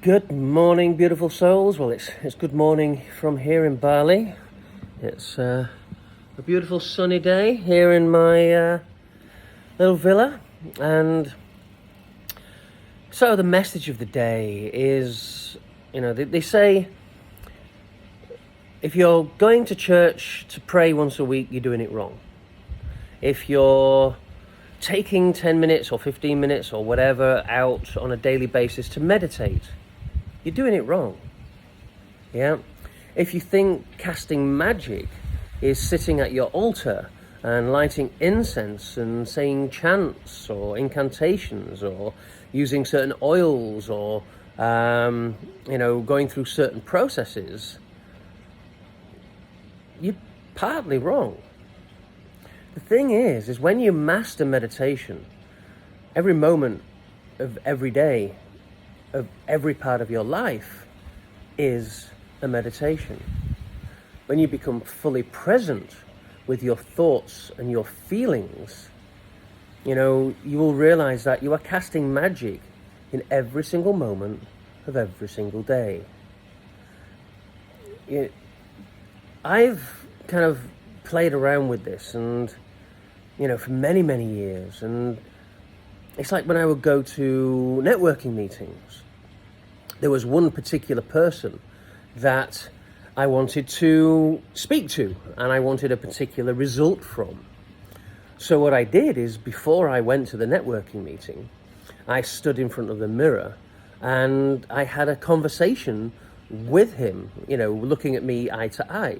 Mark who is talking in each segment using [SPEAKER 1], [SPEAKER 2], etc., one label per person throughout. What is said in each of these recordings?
[SPEAKER 1] Good morning, beautiful souls. Well, it's good morning from here in Bali. It's a beautiful sunny day here in my little villa. And so the message of the day is, they say if you're going to church to pray once a week, you're doing it wrong. If you're taking 10 minutes or 15 minutes or whatever out on a daily basis to meditate, you're doing it wrong. Yeah? If you think casting magic is sitting at your altar and lighting incense and saying chants or incantations or using certain oils or, going through certain processes, you're partly wrong. The thing is when you master meditation, every moment of every day, of every part of your life is a meditation. When you become fully present with your thoughts and your feelings, you will realize that you are casting magic in every single moment of every single day. I've kind of played around with this and for many, many years, and it's like when I would go to networking meetings, there was one particular person that I wanted to speak to and I wanted a particular result from. So what I did is, before I went to the networking meeting, I stood in front of the mirror and I had a conversation with him, looking at me eye to eye.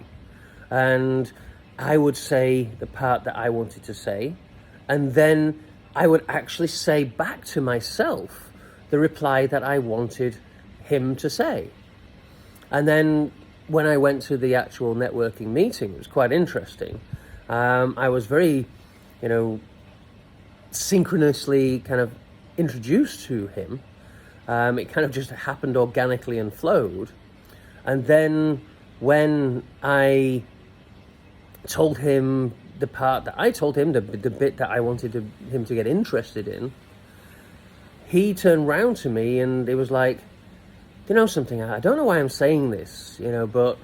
[SPEAKER 1] And I would say the part that I wanted to say, and then I would actually say back to myself the reply that I wanted him to say. And then when I went to the actual networking meeting, it was quite interesting. I was very, synchronously kind of introduced to him. It kind of just happened organically and flowed. And then when I told him the part that I told him, the bit that I wanted him to get interested in, he turned round to me and it was like, you know something, I don't know why I'm saying this, but...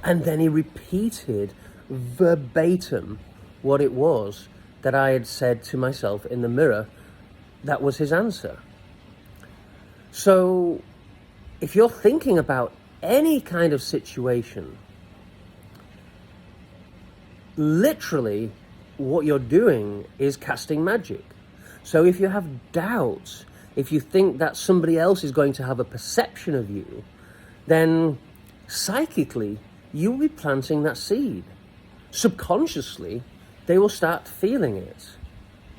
[SPEAKER 1] And then he repeated verbatim what it was that I had said to myself in the mirror. That was his answer. So if you're thinking about any kind of situation, literally what you're doing is casting magic. So if you have doubts, if you think that somebody else is going to have a perception of you, then psychically you will be planting that seed. Subconsciously they will start feeling it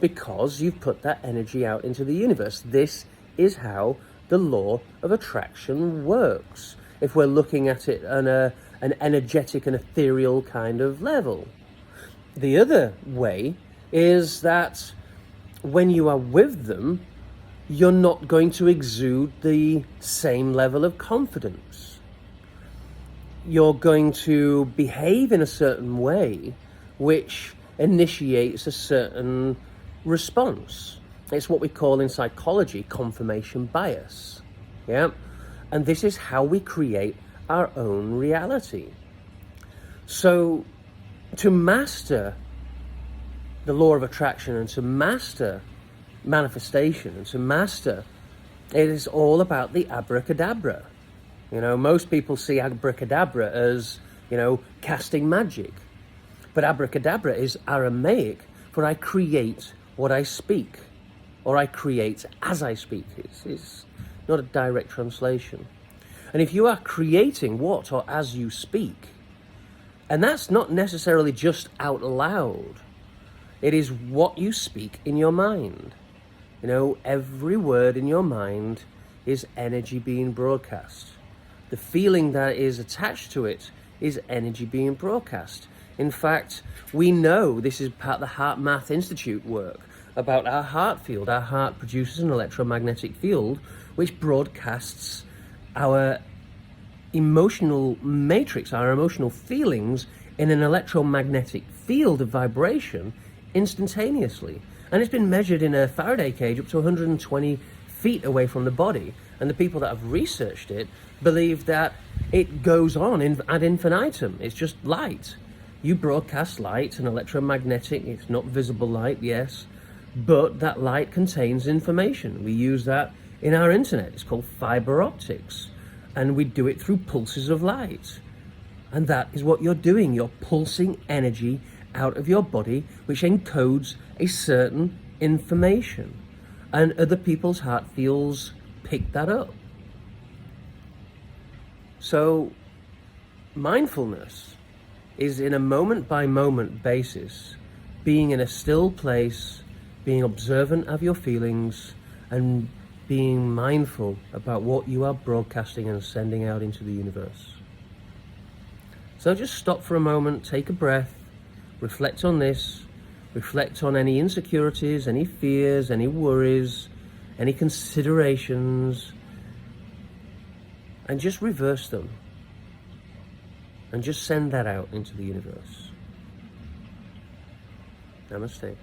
[SPEAKER 1] because you've put that energy out into the universe. This is how the law of attraction works, if we're looking at it on an energetic and ethereal kind of level. The other way is that when you are with them, you're not going to exude the same level of confidence. You're going to behave in a certain way which initiates a certain response. It's what we call in psychology confirmation bias. Yeah? And this is how we create our own reality. So to master the law of attraction and to master manifestation and to master, it is all about the abracadabra. Most people see abracadabra as, casting magic. But abracadabra is Aramaic for I create what I speak, or I create as I speak. It's not a direct translation. And if you are creating what or as you speak, and that's not necessarily just out loud, it is what you speak in your mind. Every word in your mind is energy being broadcast. The feeling that is attached to it is energy being broadcast. In fact, we know, this is part of the HeartMath Institute work, about our heart field. Our heart produces an electromagnetic field which broadcasts our emotional matrix, our emotional feelings, in an electromagnetic field of vibration instantaneously. And it's been measured in a Faraday cage up to 120 feet away from the body. And the people that have researched it believe that it goes on ad infinitum. It's just light. You broadcast light, an electromagnetic, it's not visible light, yes, but that light contains information. We use that in our internet. It's called fiber optics, and we do it through pulses of light. And that is what you're doing. You're pulsing energy out of your body, which encodes a certain information. And other people's heart fields pick that up. So mindfulness is in a moment-by-moment basis, being in a still place, being observant of your feelings, and being mindful about what you are broadcasting and sending out into the universe. So just stop for a moment, take a breath, reflect on this, reflect on any insecurities, any fears, any worries, any considerations, and just reverse them. And just send that out into the universe. Namaste.